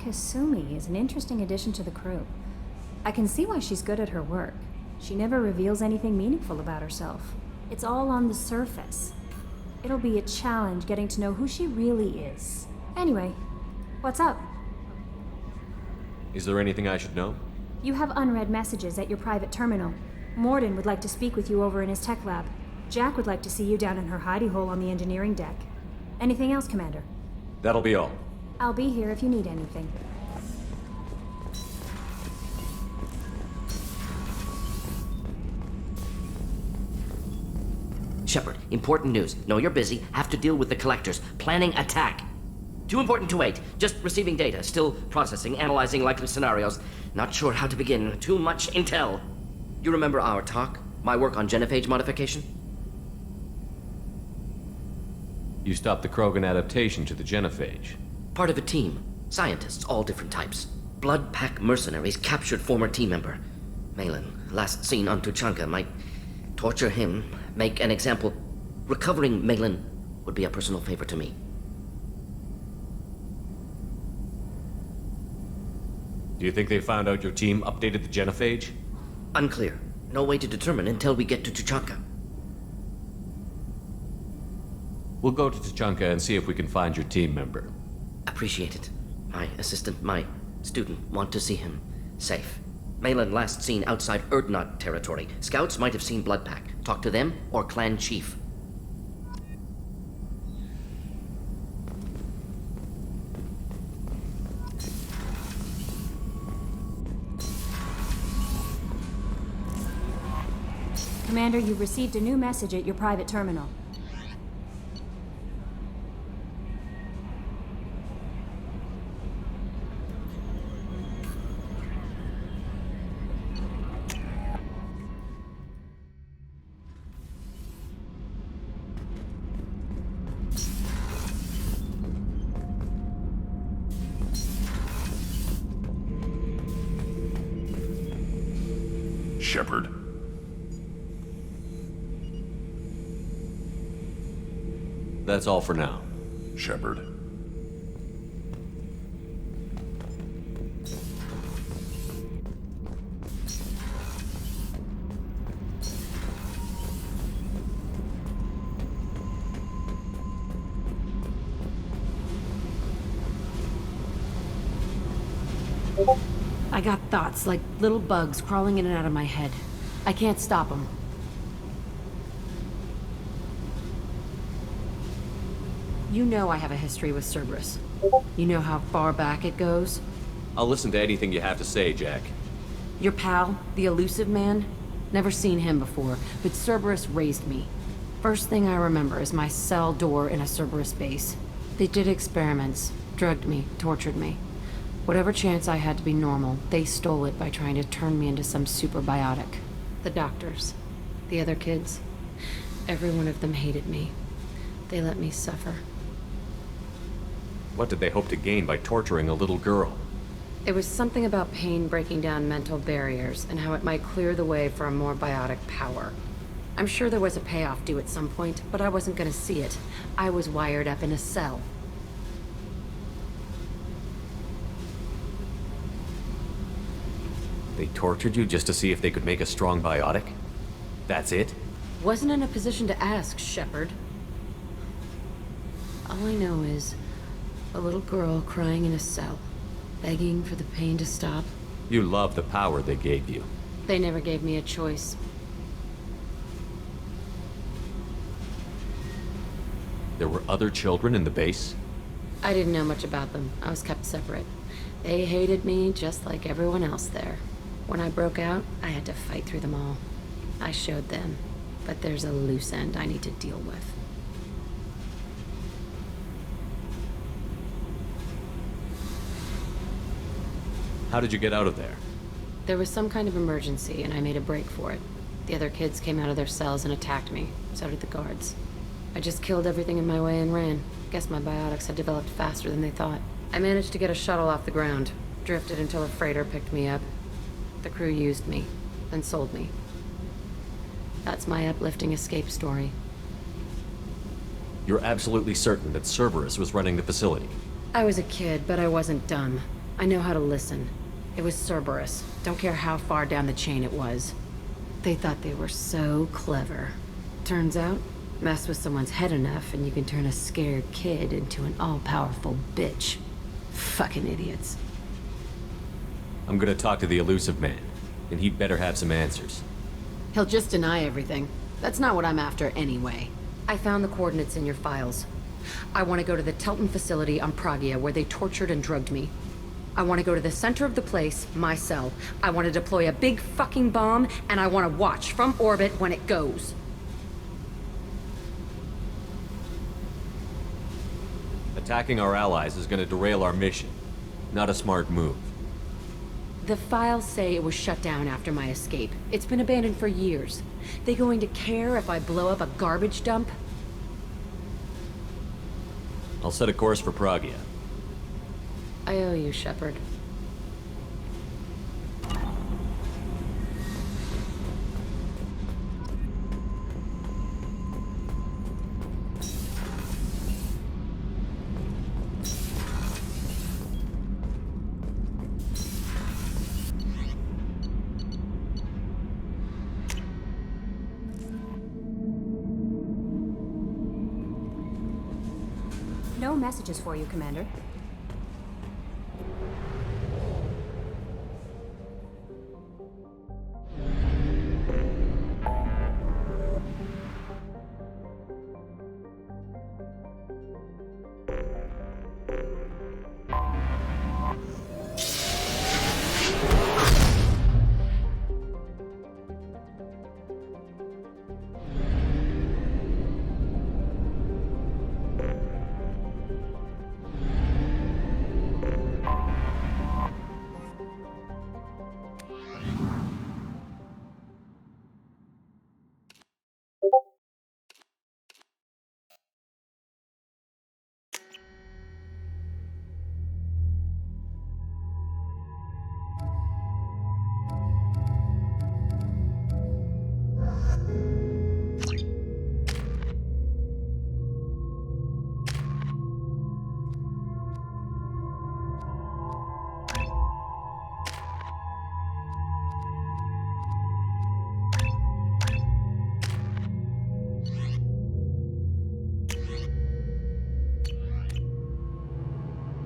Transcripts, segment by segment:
Kasumi is an interesting addition to the crew. I can see why she's good at her work. She never reveals anything meaningful about herself. It's all on the surface. It'll be a challenge getting to know who she really is. Anyway, what's up? Is there anything I should know? You have unread messages at your private terminal. Morden would like to speak with you over in his tech lab. Jack would like to see you down in her hidey hole on the engineering deck. Anything else, Commander? That'll be all. I'll be here if you need anything. Shepard, important news. Know you're busy. Have to deal with the collectors. Planning attack. Too important to wait. Just receiving data. Still processing, analyzing likely scenarios. Not sure how to begin. Too much intel. You remember our talk? My work on genophage modification? You stopped the Krogan adaptation to the genophage. Part of a team. Scientists, all different types. Blood Pack mercenaries captured former team member. Malin, last seen on Tuchanka, might torture him, make an example. Recovering Malin would be a personal favor to me. Do you think they found out your team updated the genophage? Unclear. No way to determine until we get to Tuchanka. We'll go to Tuchanka and see if we can find your team member. Appreciate it. My assistant, my student, want to see him safe. Malin last seen outside Erdnot territory. Scouts might have seen Bloodpack. Talk to them or clan chief. Commander, you've received a new message at your private terminal. Shepard. That's all for now. Shepard. I got thoughts like little bugs crawling in and out of my head. I can't stop them. You know I have a history with Cerberus. You know how far back it goes? I'll listen to anything you have to say, Jack. Your pal, the elusive man? Never seen him before, but Cerberus raised me. First thing I remember is my cell door in a Cerberus base. They did experiments, drugged me, tortured me. Whatever chance I had to be normal, they stole it by trying to turn me into some super biotic. The doctors, the other kids, every one of them hated me. They let me suffer. What did they hope to gain by torturing a little girl? It was something about pain breaking down mental barriers and how it might clear the way for a more biotic power. I'm sure there was a payoff due at some point, but I wasn't gonna see it. I was wired up in a cell. They tortured you just to see if they could make a strong biotic? That's it? Wasn't in a position to ask, Shepard. All I know is a little girl crying in a cell, begging for the pain to stop. You love the power they gave you. They never gave me a choice. There were other children in the base? I didn't know much about them. I was kept separate. They hated me just like everyone else there. When I broke out, I had to fight through them all. I showed them, but there's a loose end I need to deal with. How did you get out of there? There was some kind of emergency, and I made a break for it. The other kids came out of their cells and attacked me. So did the guards. I just killed everything in my way and ran. Guess my biotics had developed faster than they thought. I managed to get a shuttle off the ground. Drifted until a freighter picked me up. The crew used me, then sold me. That's my uplifting escape story. You're absolutely certain that Cerberus was running the facility? I was a kid, but I wasn't dumb. I know how to listen. It was Cerberus. Don't care how far down the chain it was. They thought they were so clever. Turns out, mess with someone's head enough and you can turn a scared kid into an all-powerful bitch. Fucking idiots. I'm gonna talk to the elusive man, and he'd better have some answers. He'll just deny everything. That's not what I'm after anyway. I found the coordinates in your files. I want to go to the Telton facility on Pragia where they tortured and drugged me. I want to go to the center of the place, my cell. I want to deploy a big fucking bomb, and I want to watch from orbit when it goes. Attacking our allies is gonna derail our mission. Not a smart move. The files say it was shut down after my escape. It's been abandoned for years. They going to care if I blow up a garbage dump? I'll set a course for Pragia. I owe you, Shepard. No messages for you, Commander.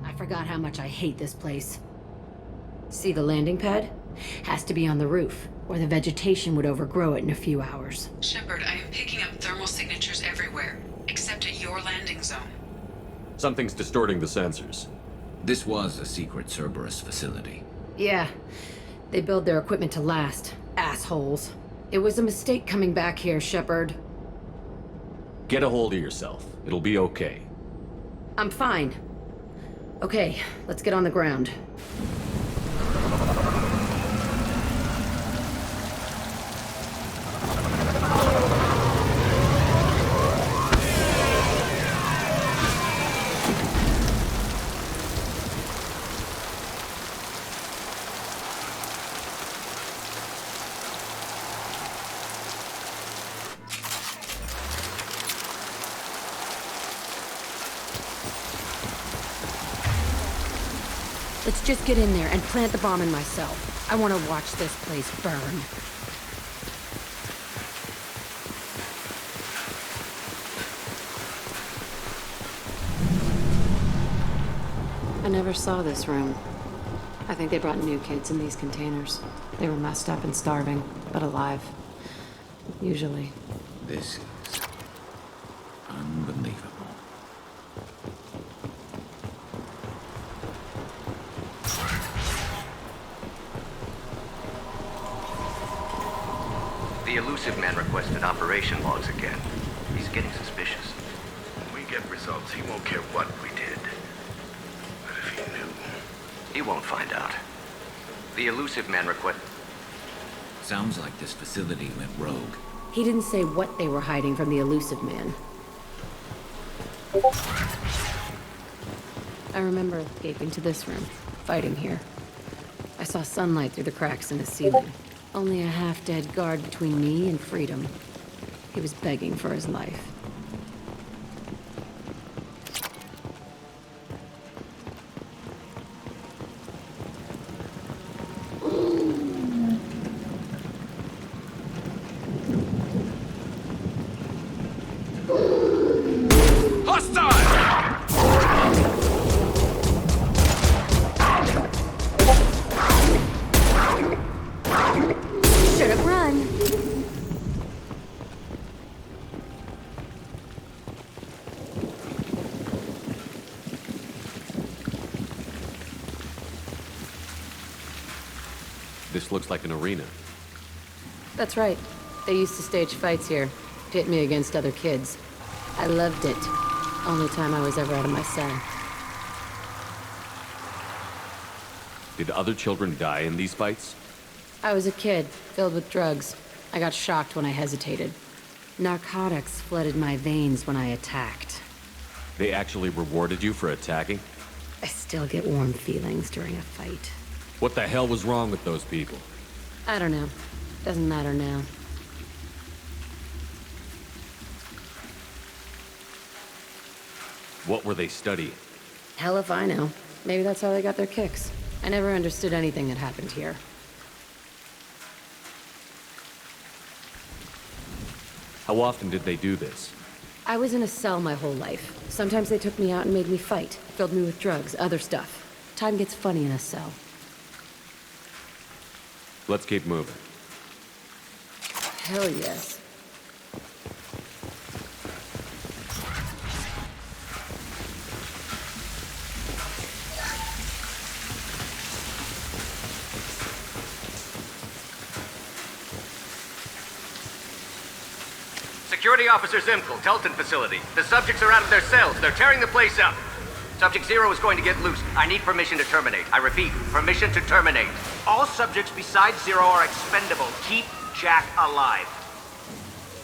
I forgot how much I hate this place. See the landing pad? Has to be on the roof, or the vegetation would overgrow it in a few hours. Shepard, I am picking up thermal signatures everywhere, except at your landing zone. Something's distorting the sensors. This was a secret Cerberus facility. Yeah, they build their equipment to last. Assholes. It was a mistake coming back here, Shepard. Get a hold of yourself. It'll be okay. I'm fine. Okay, let's get on the ground. Let's just get in there and plant the bomb in myself. I want to watch this place burn. I never saw this room. I think they brought new kids in these containers. They were messed up and starving, but alive. Usually. This is unbelievable. The elusive man requested operation logs again. He's getting suspicious. When we get results, he won't care what we did. But if he knew... He won't find out. The elusive man Sounds like this facility went rogue. He didn't say what they were hiding from the elusive man. I remember escaping to this room, fighting here. I saw sunlight through the cracks in the ceiling. Only a half-dead guard between me and freedom. He was begging for his life. This looks like an arena. That's right. They used to stage fights here, pit me against other kids. I loved it. Only time I was ever out of my cell. Did other children die in these fights? I was a kid, filled with drugs. I got shocked when I hesitated. Narcotics flooded my veins when I attacked. They actually rewarded you for attacking? I still get warm feelings during a fight. What the hell was wrong with those people? I don't know. Doesn't matter now. What were they studying? Hell if I know. Maybe that's how they got their kicks. I never understood anything that happened here. How often did they do this? I was in a cell my whole life. Sometimes they took me out and made me fight. Filled me with drugs, other stuff. Time gets funny in a cell. Let's keep moving. Hell yes. Security Officer Jan1mal, Telton facility. The subjects are out of their cells. They're tearing the place up. Subject 0 is going to get loose. I need permission to terminate. I repeat, permission to terminate. All subjects besides 0 are expendable. Keep Jack alive.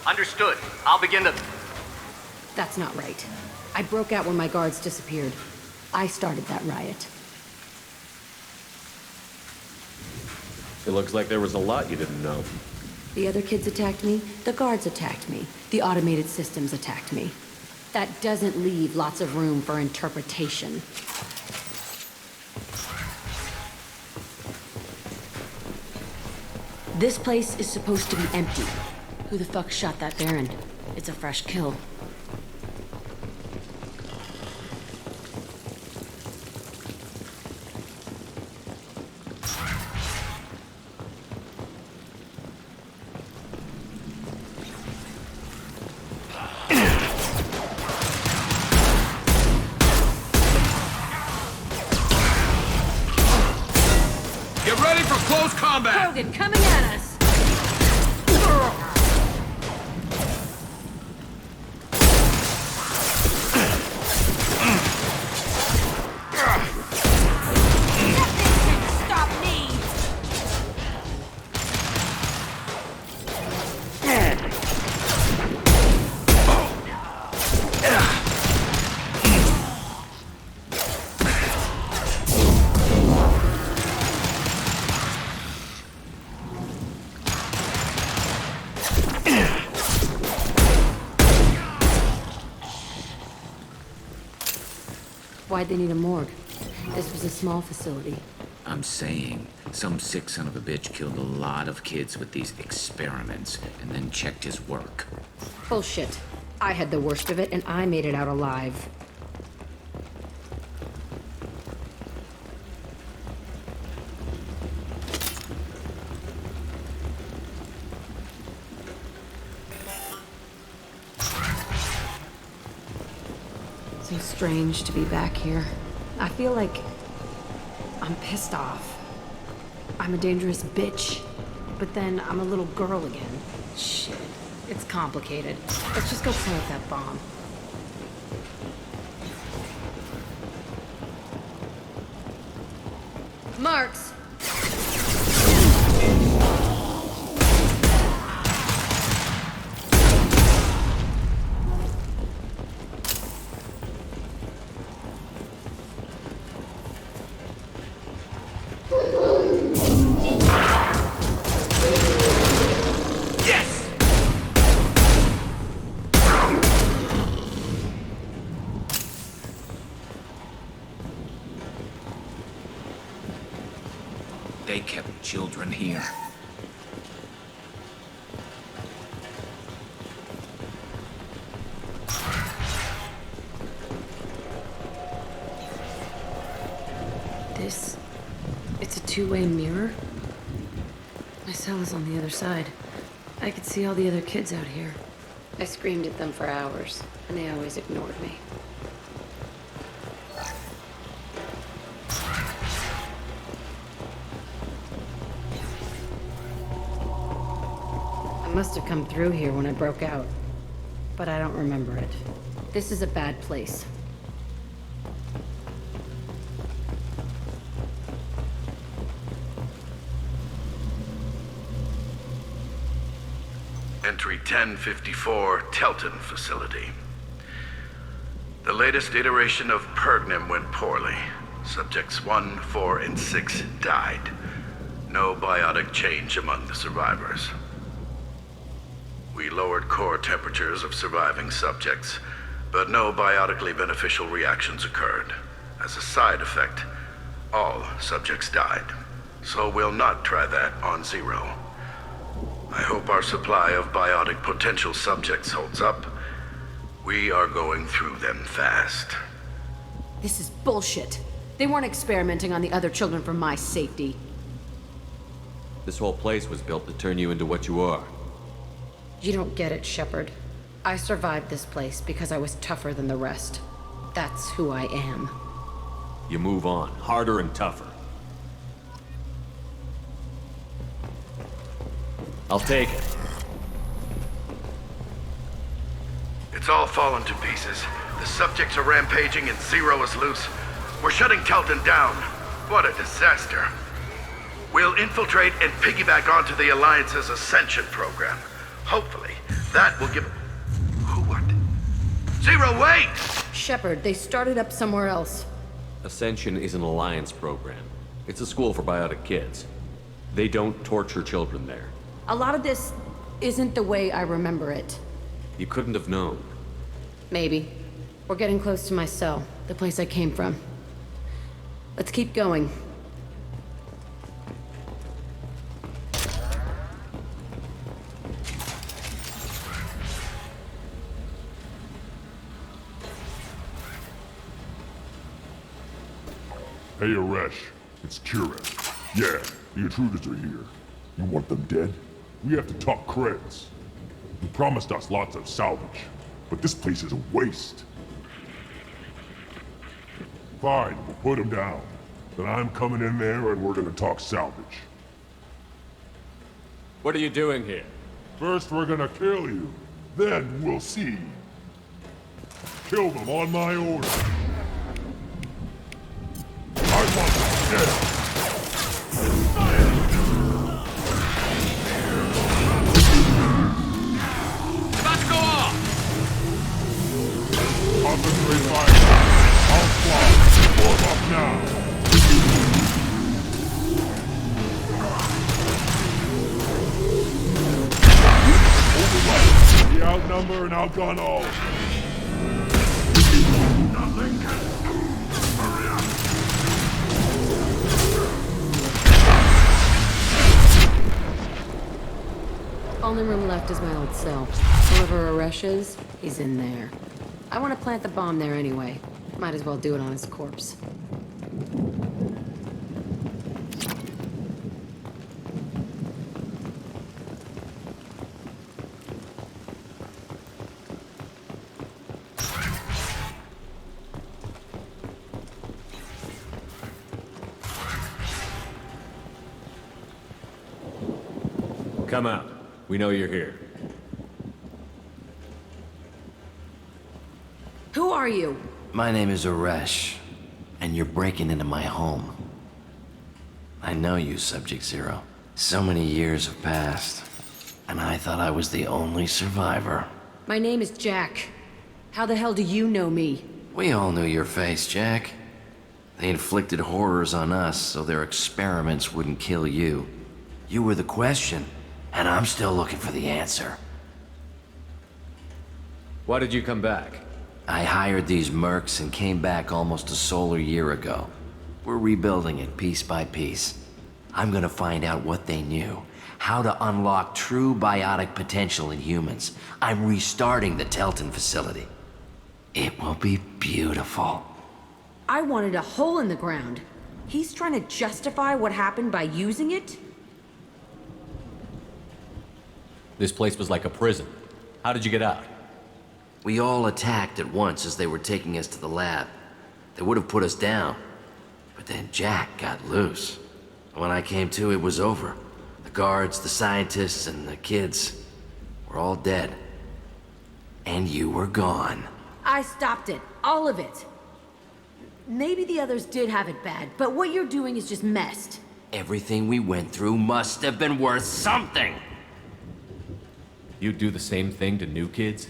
Understood. I'll begin to... That's not right. I broke out when my guards disappeared. I started that riot. It looks like there was a lot you didn't know. The other kids attacked me, the guards attacked me, the automated systems attacked me. That doesn't leave lots of room for interpretation. This place is supposed to be empty. Who the fuck shot that Baron? It's a fresh kill. Get ready for close combat! Hogan coming at us! Why'd they need a morgue? This was a small facility. I'm saying, some sick son of a bitch killed a lot of kids with these experiments, and then checked his work. Bullshit. I had the worst of it, and I made it out alive. So strange to be back here. I feel like I'm pissed off. I'm a dangerous bitch. But then I'm a little girl again. Shit. It's complicated. Let's just go plant that bomb. Marks! They kept children here. It's a two-way mirror? My cell is on the other side. I could see all the other kids out here. I screamed at them for hours, and they always ignored me. Must have come through here when I broke out. But I don't remember it. This is a bad place. Entry 1054, Telton facility. The latest iteration of Pergnim went poorly. Subjects 1, 4, and 6 died. No biotic change among the survivors. We lowered core temperatures of surviving subjects, but no biotically beneficial reactions occurred. As a side effect, all subjects died. So we'll not try that on Zero. I hope our supply of biotic potential subjects holds up. We are going through them fast. This is bullshit. They weren't experimenting on the other children for my safety. This whole place was built to turn you into what you are. You don't get it, Shepard. I survived this place because I was tougher than the rest. That's who I am. You move on, harder and tougher. I'll take it. It's all fallen to pieces. The subjects are rampaging and Zero is loose. We're shutting Telton down. What a disaster. We'll infiltrate and piggyback onto the Alliance's Ascension program. Hopefully, that will give... Who what? Zero, wait! Shepard, they started up somewhere else. Ascension is an Alliance program. It's a school for biotic kids. They don't torture children there. A lot of this isn't the way I remember it. You couldn't have known. Maybe. We're getting close to my cell, the place I came from. Let's keep going. Hey, Aresh. It's Kira. Yeah, the intruders are here. You want them dead? We have to talk creds. You promised us lots of salvage, but this place is a waste. Fine, we'll put them down. Then I'm coming in there and we're gonna talk salvage. What are you doing here? First we're gonna kill you, then we'll see. Kill them on my order. I want them dead. Concentrate fire. I'll fly. Form up now. Override. We outnumber and outgun all. Nothing can... Hurry up. Only room left is my old cell. Whoever Aresh is, he's in there. I want to plant the bomb there anyway. Might as well do it on his corpse. Come out. We know you're here. Who are you? My name is Aresh, and you're breaking into my home. I know you, Subject Zero. So many years have passed, and I thought I was the only survivor. My name is Jack. How the hell do you know me? We all knew your face, Jack. They inflicted horrors on us so their experiments wouldn't kill you. You were the question, and I'm still looking for the answer. Why did you come back? I hired these mercs and came back almost a solar year ago. We're rebuilding it piece by piece. I'm gonna find out what they knew, how to unlock true biotic potential in humans. I'm restarting the Telton facility. It will be beautiful. I wanted a hole in the ground. He's trying to justify what happened by using it? This place was like a prison. How did you get out? We all attacked at once as they were taking us to the lab. They would have put us down. But then Jack got loose. When I came to, it was over. The guards, the scientists, and the kids, were all dead. And you were gone. I stopped it. All of it. Maybe the others did have it bad, but what you're doing is just messed. Everything we went through must have been worth something! You'd do the same thing to new kids?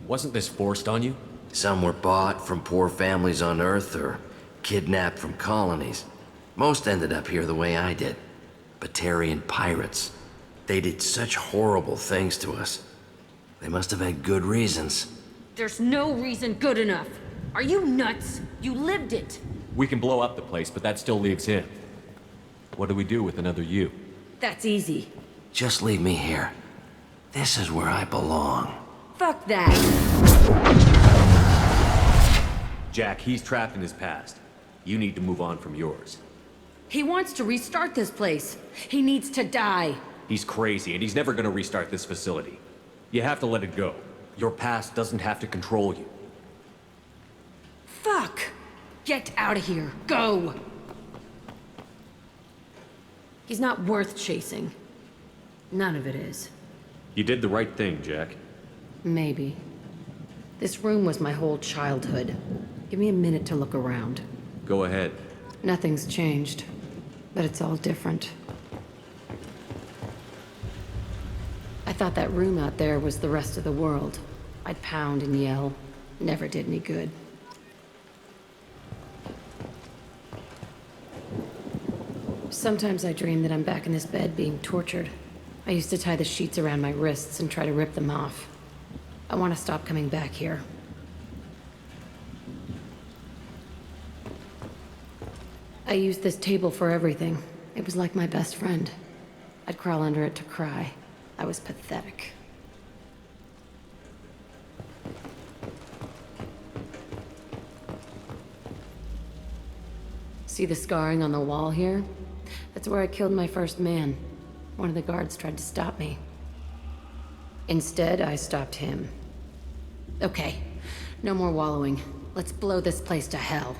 Wasn't this forced on you? Some were bought from poor families on Earth or kidnapped from colonies. Most ended up here the way I did. Batarian pirates. They did such horrible things to us. They must have had good reasons. There's no reason good enough. Are you nuts? You lived it. We can blow up the place, but that still leaves him. What do we do with another you? That's easy. Just leave me here. This is where I belong. Fuck that. Jack, he's trapped in his past. You need to move on from yours. He wants to restart this place. He needs to die. He's crazy, and he's never gonna restart this facility. You have to let it go. Your past doesn't have to control you. Fuck! Get out of here. Go! He's not worth chasing. None of it is. You did the right thing, Jack. Maybe. This room was my whole childhood. Give me a minute to look around. Go ahead. Nothing's changed, but it's all different. I thought that room out there was the rest of the world. I'd pound and yell. Never did any good. Sometimes I dream that I'm back in this bed being tortured. I used to tie the sheets around my wrists and try to rip them off. I want to stop coming back here. I used this table for everything. It was like my best friend. I'd crawl under it to cry. I was pathetic. See the scarring on the wall here? That's where I killed my first man. One of the guards tried to stop me. Instead, I stopped him. Okay, no more wallowing. Let's blow this place to hell.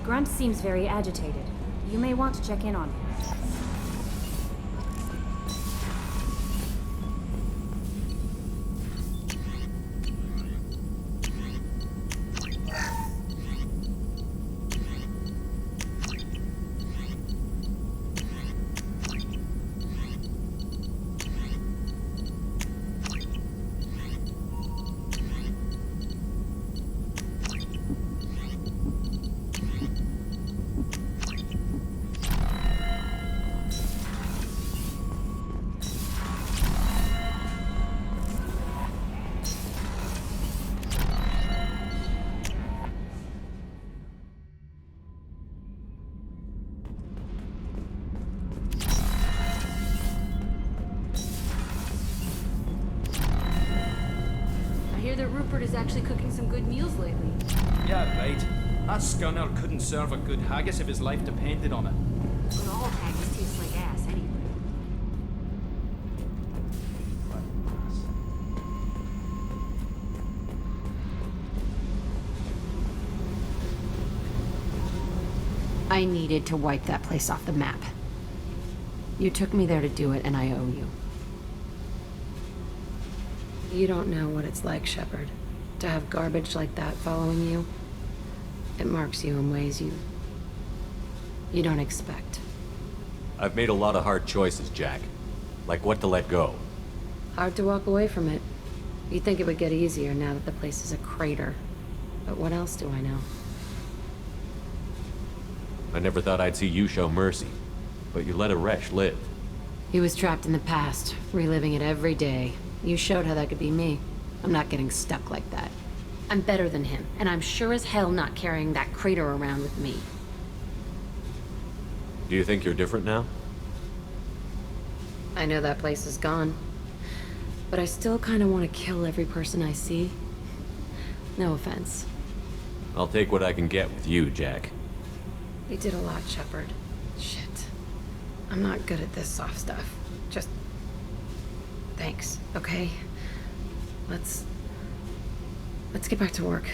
Grunt seems very agitated. You may want to check in on him. Rupert is actually cooking some good meals lately. Yeah, right. That scunner couldn't serve a good haggis if his life depended on it. But all haggis taste like ass anyway. I needed to wipe that place off the map. You took me there to do it, and I owe you. You don't know what it's like, Shepard, to have garbage like that following you. It marks you in ways you don't expect. I've made a lot of hard choices, Jack. Like what to let go. Hard to walk away from it. You'd think it would get easier now that the place is a crater. But what else do I know? I never thought I'd see you show mercy, but you let a wretch live. He was trapped in the past, reliving it every day. You showed how that could be me. I'm not getting stuck like that. I'm better than him, and I'm sure as hell not carrying that crater around with me. Do you think you're different now? I know that place is gone, but I still kind of want to kill every person I see. No offense. I'll take what I can get with you, Jack. You did a lot, Shepard. Shit. I'm not good at this soft stuff. Just... thanks, okay? Let's get back to work.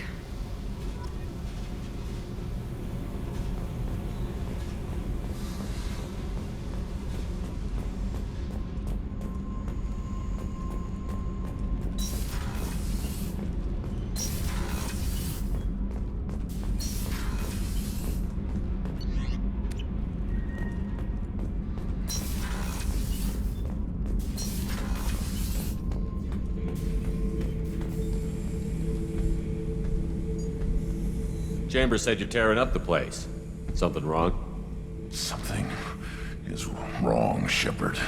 Chambers said you're tearing up the place. Something wrong? Something is wrong, Shepard.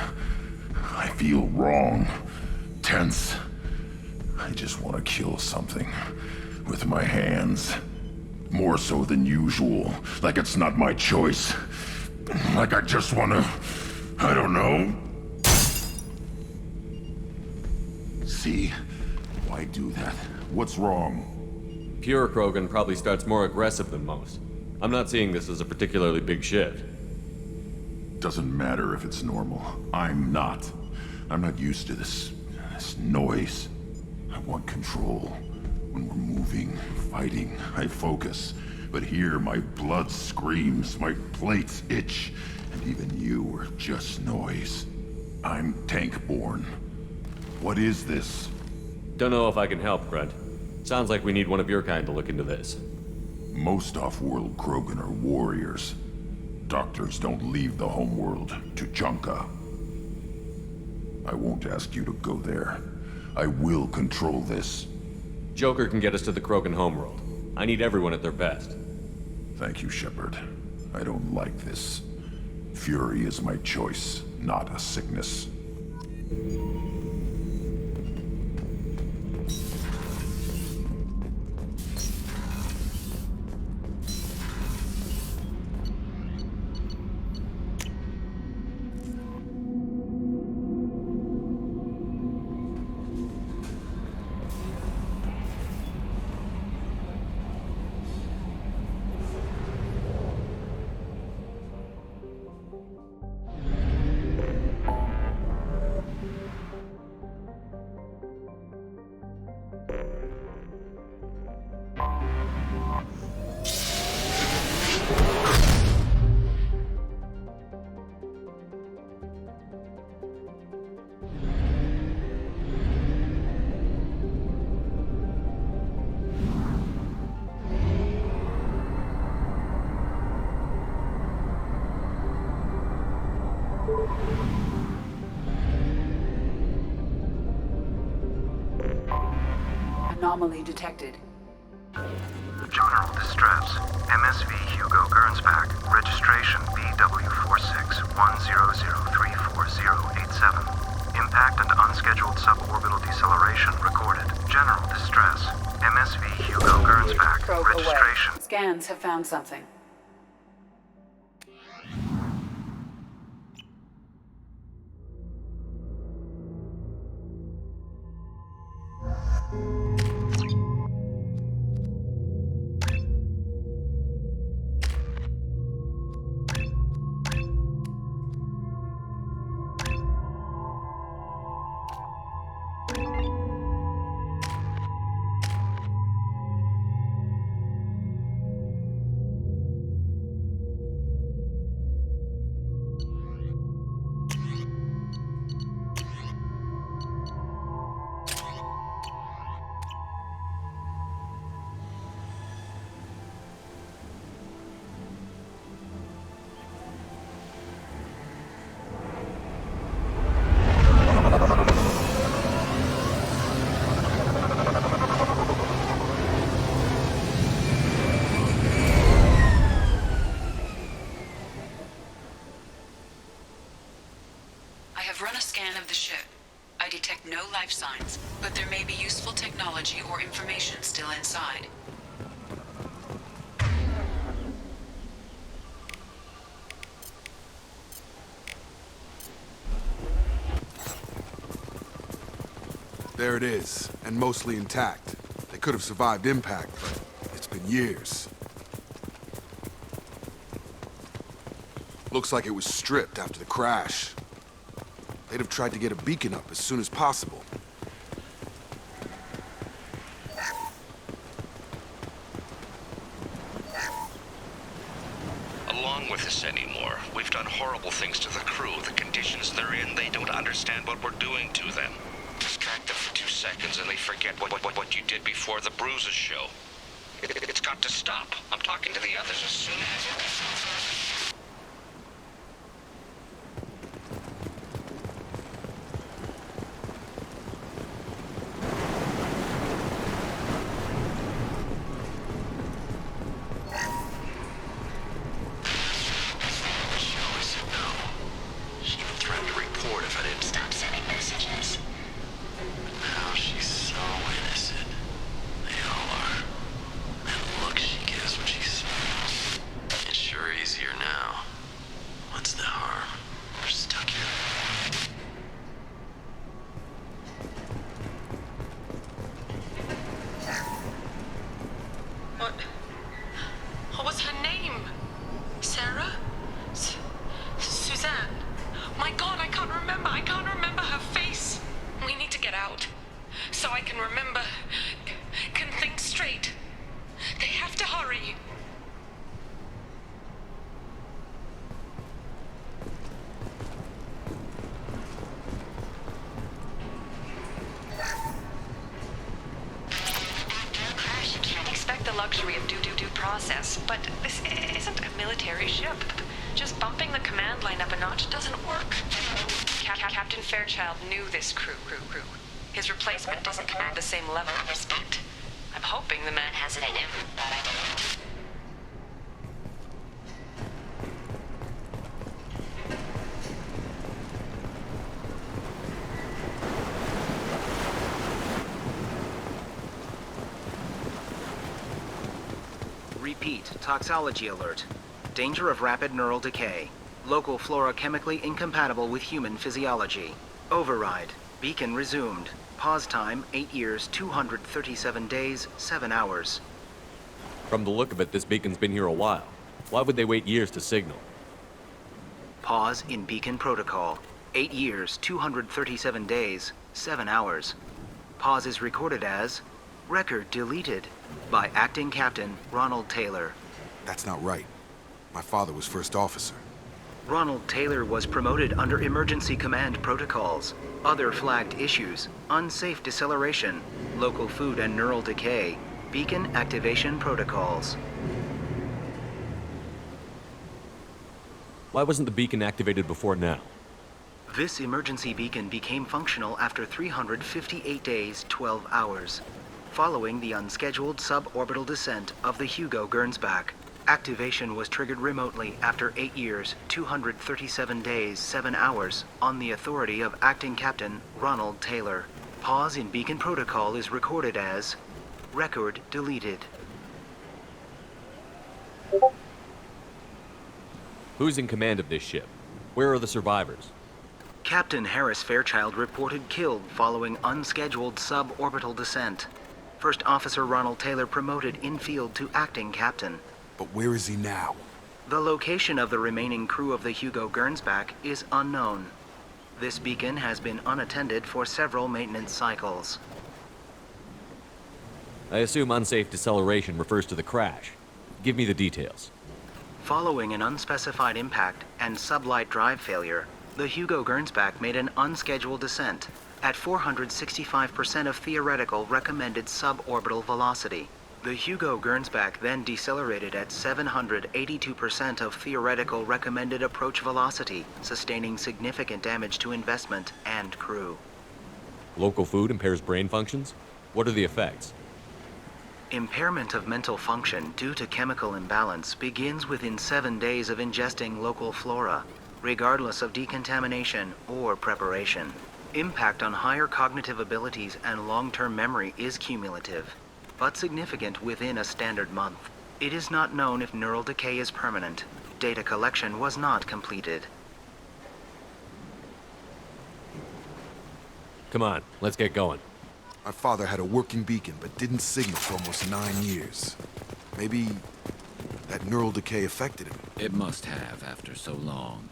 I feel wrong. Tense. I just want to kill something. With my hands. More so than usual. Like it's not my choice. Like I just want to... I don't know. See? Why do that? What's wrong? Pure Krogan probably starts more aggressive than most. I'm not seeing this as a particularly big shift. Doesn't matter if it's normal. I'm not. I'm not used to this noise. I want control. When we're moving, fighting, I focus. But here, my blood screams, my plates itch, and even you are just noise. I'm tank-born. What is this? Don't know if I can help, Grunt. Sounds like we need one of your kind to look into this. Most off-world Krogan are warriors. Doctors don't leave the homeworld to Junka. I won't ask you to go there. I will control this. Joker can get us to the Krogan homeworld. I need everyone at their best. Thank you, Shepard. I don't like this. Fury is my choice, not a sickness. Anomaly detected. General distress. MSV Hugo Gernsback. Registration BW4610034087. Impact and unscheduled suborbital deceleration recorded. General distress. MSV Hugo Gernsback. Registration. Away. Scans have found something. I detect no life signs, but there may be useful technology or information still inside. There it is, and mostly intact. They could have survived impact, but it's been years. Looks like it was stripped after the crash. They'd have tried to get a beacon up as soon as possible. Along with this anymore. We've done horrible things to the crew. The conditions they're in, they don't understand what we're doing to them. Distract them for 2 seconds and they forget what you did before the bruises show. It's got to stop. I'm talking to the others as soon as... luxury of due process, but this isn't a military ship. Just bumping the command line up a notch doesn't work. Captain Fairchild knew this crew. His replacement doesn't command the same level of respect. I'm hoping the man has it in him, but I don't. Repeat, toxology alert. Danger of rapid neural decay. Local flora chemically incompatible with human physiology. Override. Beacon resumed. Pause time, 8 years, 237 days, 7 hours. From the look of it, this beacon's been here a while. Why would they wait years to signal? Pause in beacon protocol. 8 years, 237 days, 7 hours. Pause is recorded as record deleted by Acting Captain Ronald Taylor. That's not right. My father was first officer. Ronald Taylor was promoted under emergency command protocols. Other flagged issues: unsafe deceleration, local food and neural decay, beacon activation protocols. Why wasn't the beacon activated before now? This emergency beacon became functional after 358 days, 12 hours. Following the unscheduled suborbital descent of the Hugo Gernsback, activation was triggered remotely after 8 years, 237 days, 7 hours on the authority of Acting Captain Ronald Taylor. Pause in beacon protocol is recorded as record deleted. Who's in command of this ship? Where are the survivors? Captain Harris Fairchild reported killed following unscheduled suborbital descent. First Officer Ronald Taylor promoted in-field to acting captain. But where is he now? The location of the remaining crew of the Hugo Gernsback is unknown. This beacon has been unattended for several maintenance cycles. I assume unsafe deceleration refers to the crash. Give me the details. Following an unspecified impact and sublight drive failure, the Hugo Gernsback made an unscheduled descent at 465% of theoretical recommended suborbital velocity. The Hugo Gernsback then decelerated at 782% of theoretical recommended approach velocity, sustaining significant damage to investment and crew. Local food impairs brain functions? What are the effects? Impairment of mental function due to chemical imbalance begins within 7 days of ingesting local flora, regardless of decontamination or preparation. Impact on higher cognitive abilities and long-term memory is cumulative, but significant within a standard month. It is not known if neural decay is permanent. Data collection was not completed. Come on, let's get going. My father had a working beacon, but didn't signal for almost 9 years. Maybe that neural decay affected him. It must have after so long.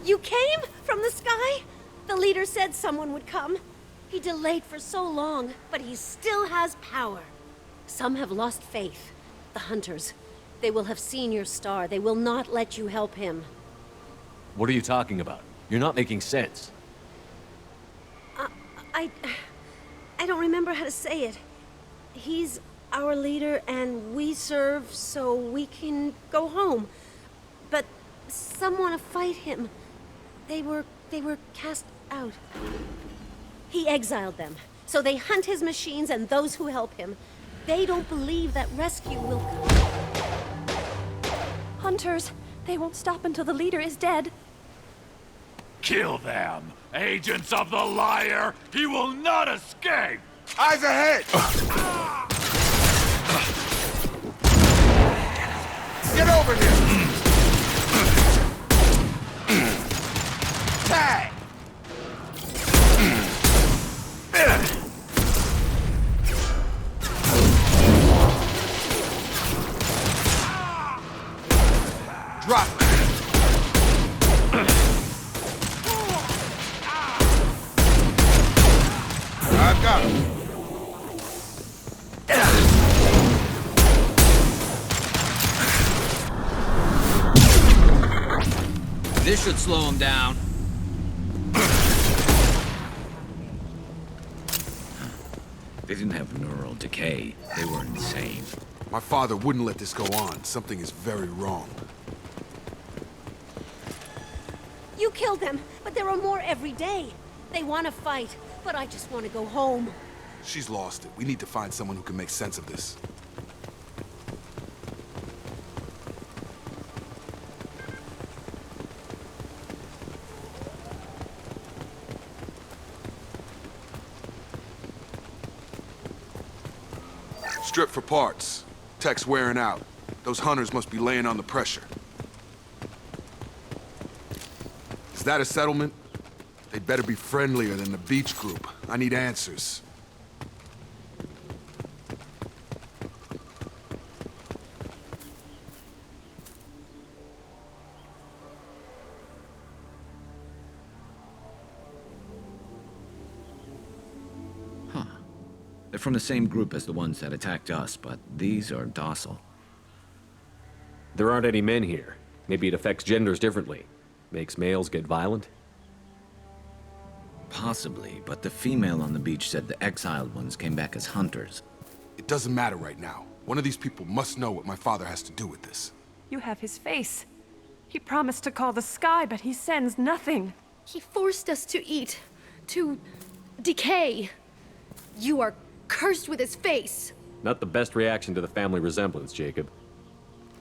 You came from the sky? The leader said someone would come. He delayed for so long, but he still has power. Some have lost faith. The hunters. They will have seen your star. They will not let you help him. What are you talking about? You're not making sense. I don't remember how to say it. He's our leader and we serve so we can go home. But some want to fight him. They were cast out. He exiled them, so they hunt his machines and those who help him. They don't believe that rescue will come. Hunters, they won't stop until the leader is dead. Kill them! Agents of the liar! He will not escape! Eyes ahead! Get over here! Tag! Drop it! I've got him. This should slow him down. They didn't have neural decay. They were insane. My father wouldn't let this go on. Something is very wrong. You killed them, but there are more every day. They want to fight, but I just want to go home. She's lost it. We need to find someone who can make sense of this. Strip for parts. Tech's wearing out. Those hunters must be laying on the pressure. Is that a settlement? They'd better be friendlier than the beach group. I need answers. They're from the same group as the ones that attacked us, but these are docile. There aren't any men here. Maybe it affects genders differently. Makes males get violent? Possibly, but the female on the beach said the exiled ones came back as hunters. It doesn't matter right now. One of these people must know what my father has to do with this. You have his face. He promised to call the sky, but he sends nothing. He forced us to eat, to decay. You are cursed with his face. Not the best reaction to the family resemblance, Jacob.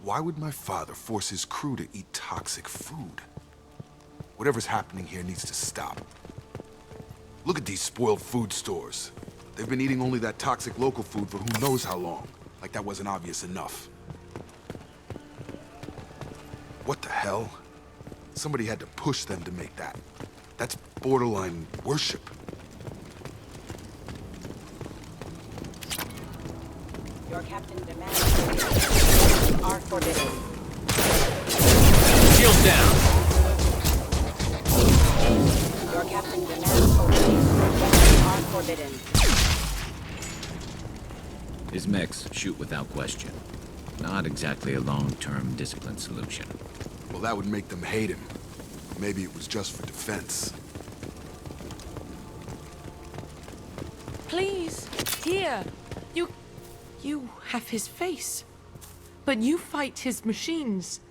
Why would my father force his crew to eat toxic food? Whatever's happening here needs to stop. Look at these spoiled food stores. They've been eating only that toxic local food for who knows how long. Like that wasn't obvious enough. What the hell? Somebody had to push them to make that. That's borderline worship. Your captain demands are forbidden. Shield down! Your captain demands obedience are forbidden. His mechs shoot without question. Not exactly a long-term discipline solution. Well, that would make them hate him. Maybe it was just for defense. Please, here. You have his face. But you fight his machines.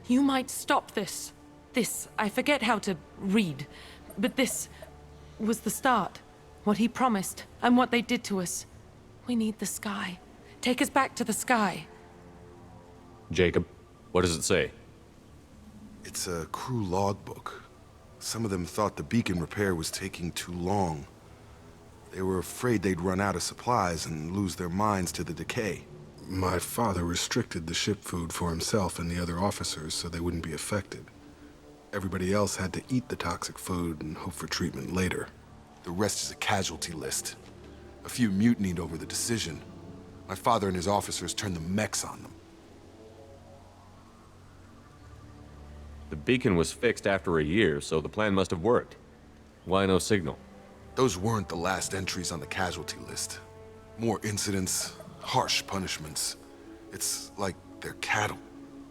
You might stop this. This, I forget how to read. But this was the start. What he promised, and what they did to us. We need the sky. Take us back to the sky. Jacob, what does it say? It's a crew logbook. Some of them thought the beacon repair was taking too long. They were afraid they'd run out of supplies and lose their minds to the decay. My father restricted the ship food for himself and the other officers so they wouldn't be affected. Everybody else had to eat the toxic food and hope for treatment later. The rest is a casualty list. A few mutinied over the decision. My father and his officers turned the mechs on them. The beacon was fixed after a year, so the plan must have worked. Why no signal? Those weren't the last entries on the casualty list. More incidents, harsh punishments. It's like they're cattle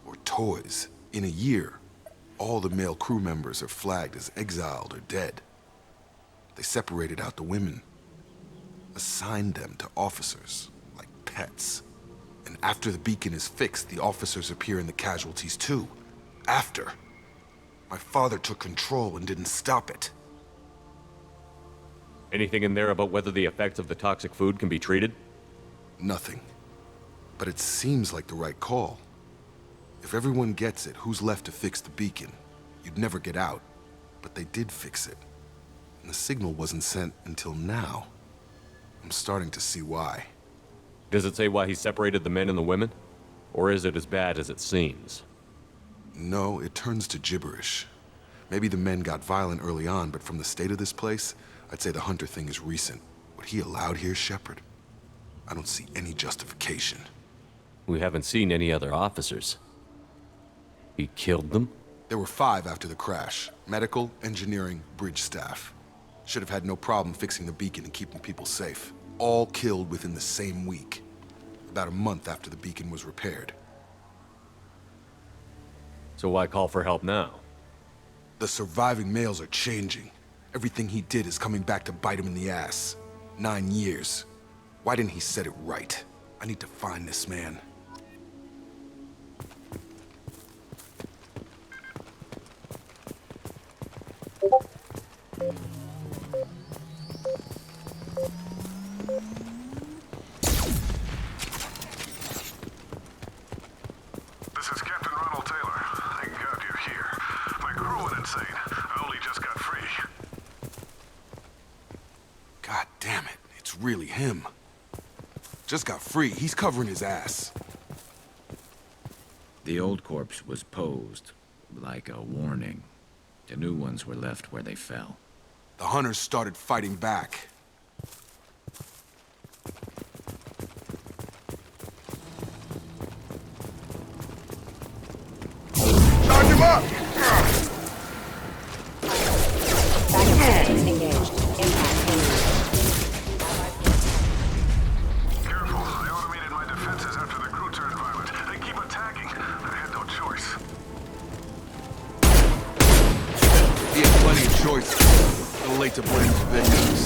or toys. In a year, all the male crew members are flagged as exiled or dead. They separated out the women, assigned them to officers, like pets. And after the beacon is fixed, the officers appear in the casualties too. After. My father took control and didn't stop it. Anything in there about whether the effects of the toxic food can be treated? Nothing. But it seems like the right call. If everyone gets it, who's left to fix the beacon? You'd never get out. But they did fix it. And the signal wasn't sent until now. I'm starting to see why. Does it say why he separated the men and the women? Or is it as bad as it seems? No, it turns to gibberish. Maybe the men got violent early on, but from the state of this place, I'd say the Hunter thing is recent. What he allowed here, Shepard, I don't see any justification. We haven't seen any other officers. He killed them? There were 5 after the crash. Medical, engineering, bridge staff. Should have had no problem fixing the beacon and keeping people safe. All killed within the same week. About a month after the beacon was repaired. So why call for help now? The surviving males are changing. Everything he did is coming back to bite him in the ass. 9 years. Why didn't he set it right? I need to find this man. This is Captain Ronald Taylor. Thank God you're here. My crew went insane. I only just got free. God damn it, it's really him. Just got free, he's covering his ass. The old corpse was posed, like a warning. The new ones were left where they fell. The hunters started fighting back. Charge him up! Engaged. Impact imminent. Careful, I automated my defenses after the crew turned violent. They keep attacking. I had no choice. He had plenty of choices. A little late to blame the victims.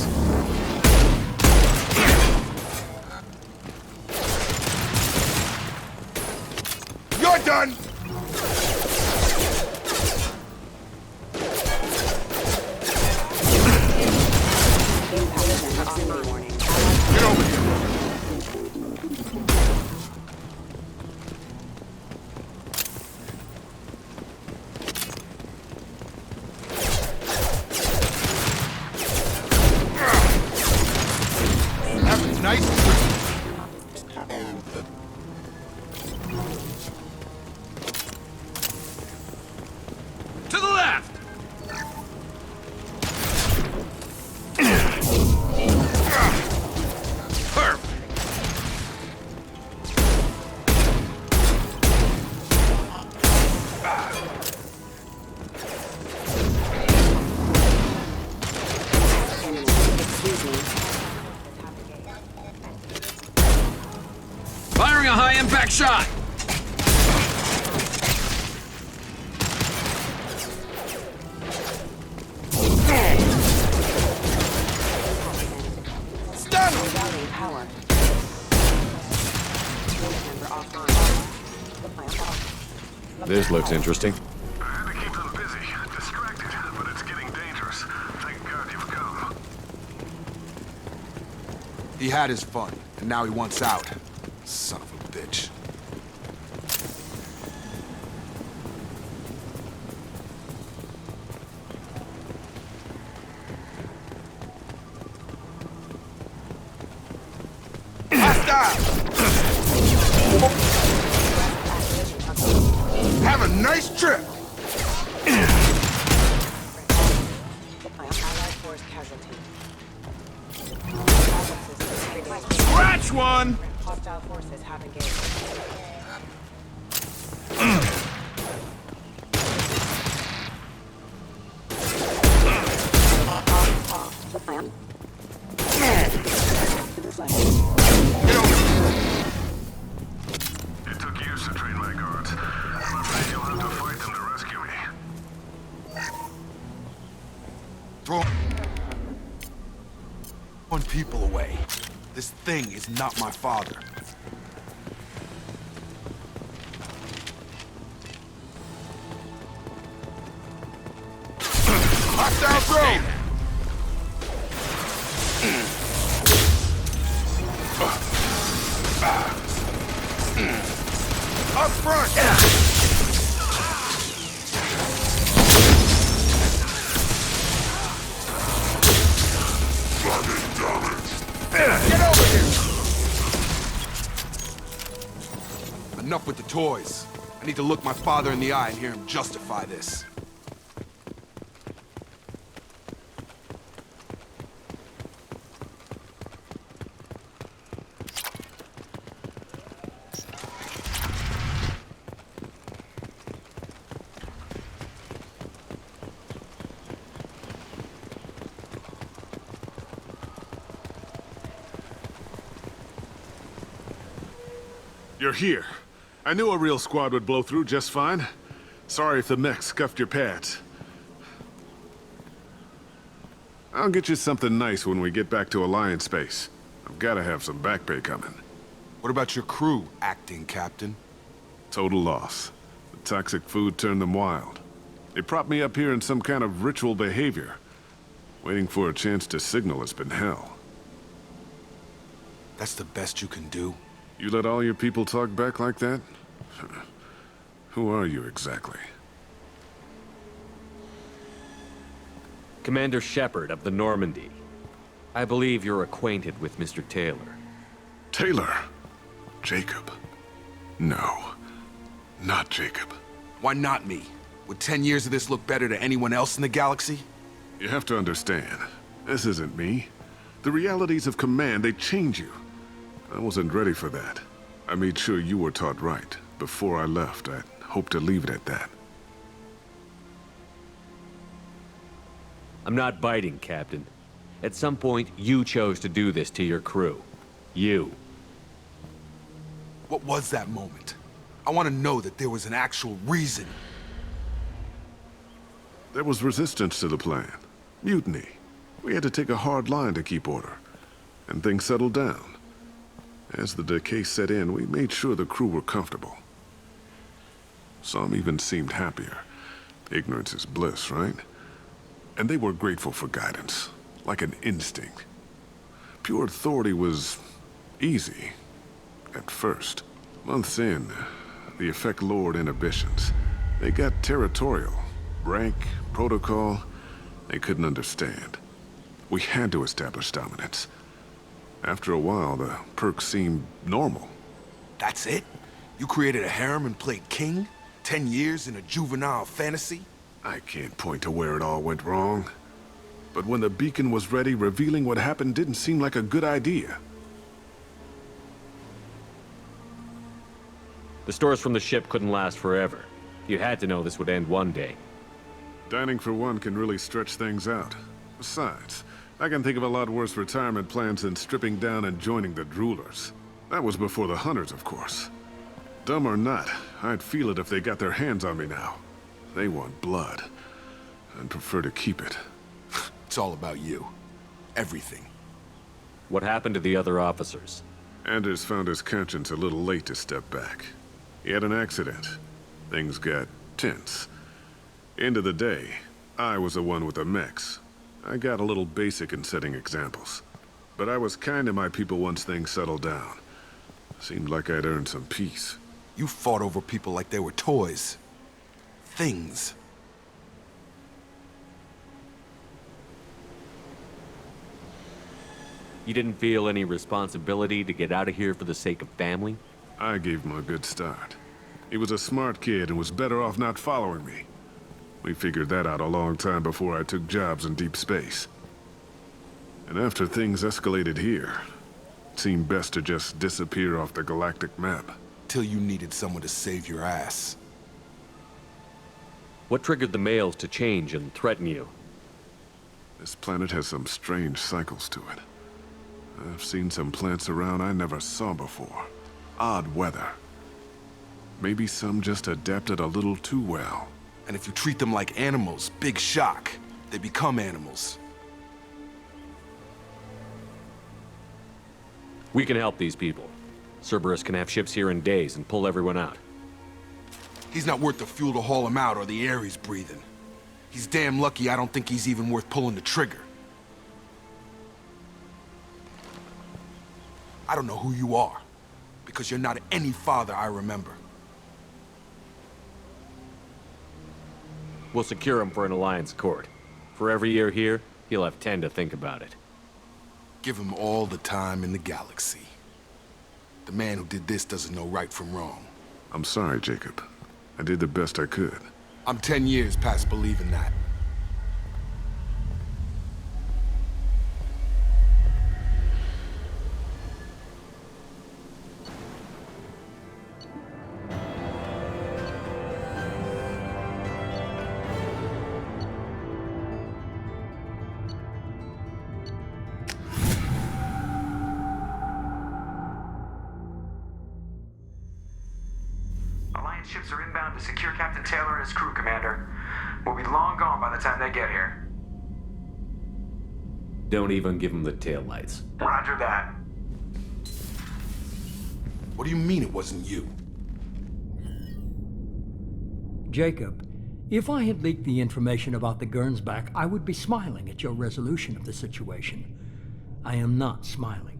You're done! Get over here! Have a nice trip. To the left! Perfect. Firing a high-impact shot! Stun! Routing power. Member offline. This looks interesting. I had to keep them busy, distracted, but it's getting dangerous. Thank God you've come. He had his fun, and now he wants out. Son of a bitch. nice trip! Allied force casualty. Scratch one! Hostile forces have engaged. It took years to train my guards. I'm afraid you'll have to fight them to rescue me. Throw one people away. This thing is not my father. Hostile drone! Up front! Get over here! Enough with the toys. I need to look my father in the eye and hear him justify this. You're here. I knew a real squad would blow through just fine. Sorry if the mech scuffed your pads. I'll get you something nice when we get back to Alliance base. I've gotta have some back pay coming. What about your crew, acting captain? Total loss. The toxic food turned them wild. They propped me up here in some kind of ritual behavior. Waiting for a chance to signal has been hell. That's the best you can do? You let all your people talk back like that? Who are you exactly? Commander Shepard of the Normandy. I believe you're acquainted with Mr. Taylor. Taylor? Jacob? No. Not Jacob. Why not me? Would 10 years of this look better to anyone else in the galaxy? You have to understand, this isn't me. The realities of command, they change you. I wasn't ready for that. I made sure you were taught right. Before I left, I hoped to leave it at that. I'm not biting, Captain. At some point, you chose to do this to your crew. You. What was that moment? I want to know that there was an actual reason. There was resistance to the plan. Mutiny. We had to take a hard line to keep order. And things settled down. As the decay set in, we made sure the crew were comfortable. Some even seemed happier. Ignorance is bliss, right? And they were grateful for guidance, like an instinct. Pure authority was easy, at first. Months in, the effect lowered inhibitions. They got territorial. Rank, protocol, they couldn't understand. We had to establish dominance. After a while, the perks seemed normal. That's it? You created a harem and played king? 10 years in a juvenile fantasy? I can't point to where it all went wrong. But when the beacon was ready, revealing what happened didn't seem like a good idea. The stores from the ship couldn't last forever. You had to know this would end one day. Dining for one can really stretch things out. Besides, I can think of a lot worse retirement plans than stripping down and joining the droolers. That was before the hunters, of course. Dumb or not, I'd feel it if they got their hands on me now. They want blood. I'd prefer to keep it. It's all about you. Everything. What happened to the other officers? Anders found his conscience a little late to step back. He had an accident. Things got tense. End of the day, I was the one with the mechs. I got a little basic in setting examples. But I was kind to my people once things settled down. Seemed like I'd earned some peace. You fought over people like they were toys. Things. You didn't feel any responsibility to get out of here for the sake of family? I gave him a good start. He was a smart kid and was better off not following me. We figured that out a long time before I took jobs in deep space. And after things escalated here, it seemed best to just disappear off the galactic map. Till you needed someone to save your ass. What triggered the males to change and threaten you? This planet has some strange cycles to it. I've seen some plants around I never saw before. Odd weather. Maybe some just adapted a little too well. And if you treat them like animals, big shock. They become animals. We can help these people. Cerberus can have ships here in days and pull everyone out. He's not worth the fuel to haul him out or the air he's breathing. He's damn lucky I don't think he's even worth pulling the trigger. I don't know who you are, because you're not any father I remember. We'll secure him for an Alliance court. For every year here, he'll have 10 to think about it. Give him all the time in the galaxy. The man who did this doesn't know right from wrong. I'm sorry, Jacob. I did the best I could. I'm 10 years past believing that. Alliance ships are inbound to secure Captain Taylor and his crew, Commander. We'll be long gone by the time they get here. Don't even give him the taillights. Roger that. What do you mean it wasn't you? Jacob, if I had leaked the information about the Gernsback, I would be smiling at your resolution of the situation. I am not smiling.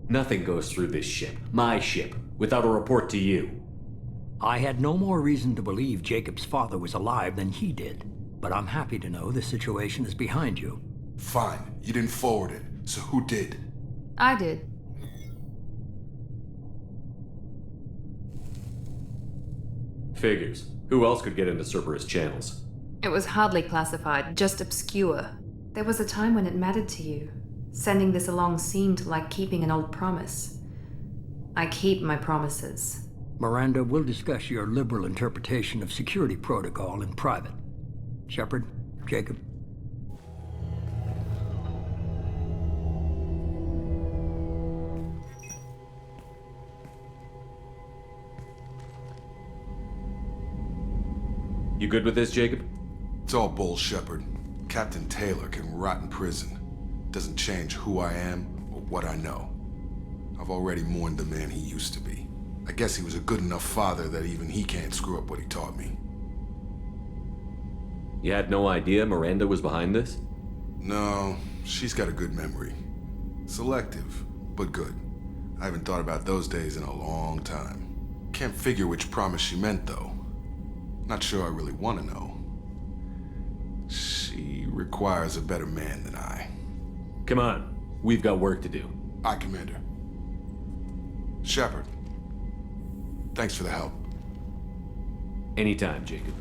Nothing goes through this ship, my ship, without a report to you. I had no more reason to believe Jacob's father was alive than he did, but I'm happy to know the situation is behind you. Fine, you didn't forward it, so who did? I did. Figures. Who else could get into Cerberus channels? It was hardly classified, just obscure. There was a time when it mattered to you. Sending this along seemed like keeping an old promise. I keep my promises. Miranda, we'll discuss your liberal interpretation of security protocol in private. Shepard, Jacob. You good with this, Jacob? It's all bull, Shepard. Captain Taylor can rot in prison. Doesn't change who I am or what I know. I've already mourned the man he used to be. I guess he was a good enough father that even he can't screw up what he taught me. You had no idea Miranda was behind this? No, she's got a good memory. Selective, but good. I haven't thought about those days in a long time. Can't figure which promise she meant, though. Not sure I really want to know. She requires a better man than I. Come on, we've got work to do. Aye, Commander. Shepard, thanks for the help. Anytime, Jacob.